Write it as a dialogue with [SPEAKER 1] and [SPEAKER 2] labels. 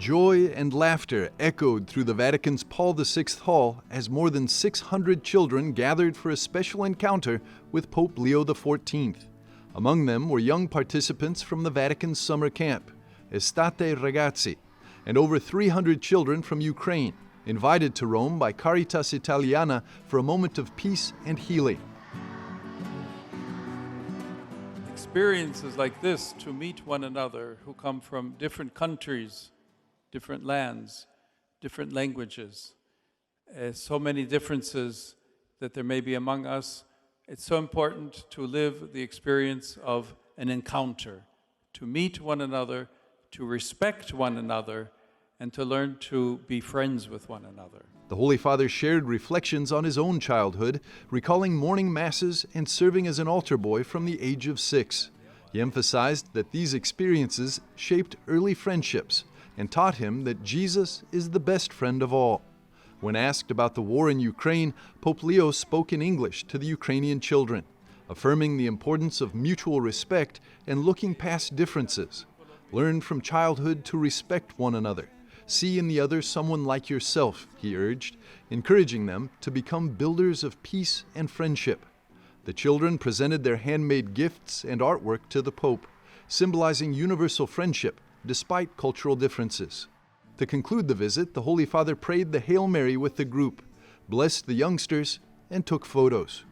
[SPEAKER 1] Joy and laughter echoed through the Vatican's Paul VI Hall as more than 600 children gathered for a special encounter with Pope Leo XIV. Among them were young participants from the Vatican's summer camp, Estate Ragazzi, and over 300 children from Ukraine, invited to Rome by Caritas Italiana for a moment of peace and healing.
[SPEAKER 2] Experiences like this, to meet one another who come from different countries, different lands, different languages, so many differences that there may be among us. It's so important to live the experience of an encounter, to meet one another, to respect one another, and to learn to be friends with one another.
[SPEAKER 1] The Holy Father shared reflections on his own childhood, recalling morning masses and serving as an altar boy from the age of 6. He emphasized that these experiences shaped early friendships and taught him that Jesus is the best friend of all. When asked about the war in Ukraine, Pope Leo spoke in English to the Ukrainian children, affirming the importance of mutual respect and looking past differences. Learn from childhood to respect one another. See in the other someone like yourself, he urged, encouraging them to become builders of peace and friendship. The children presented their handmade gifts and artwork to the Pope, symbolizing universal friendship despite cultural differences. To conclude the visit, the Holy Father prayed the Hail Mary with the group, blessed the youngsters, and took photos.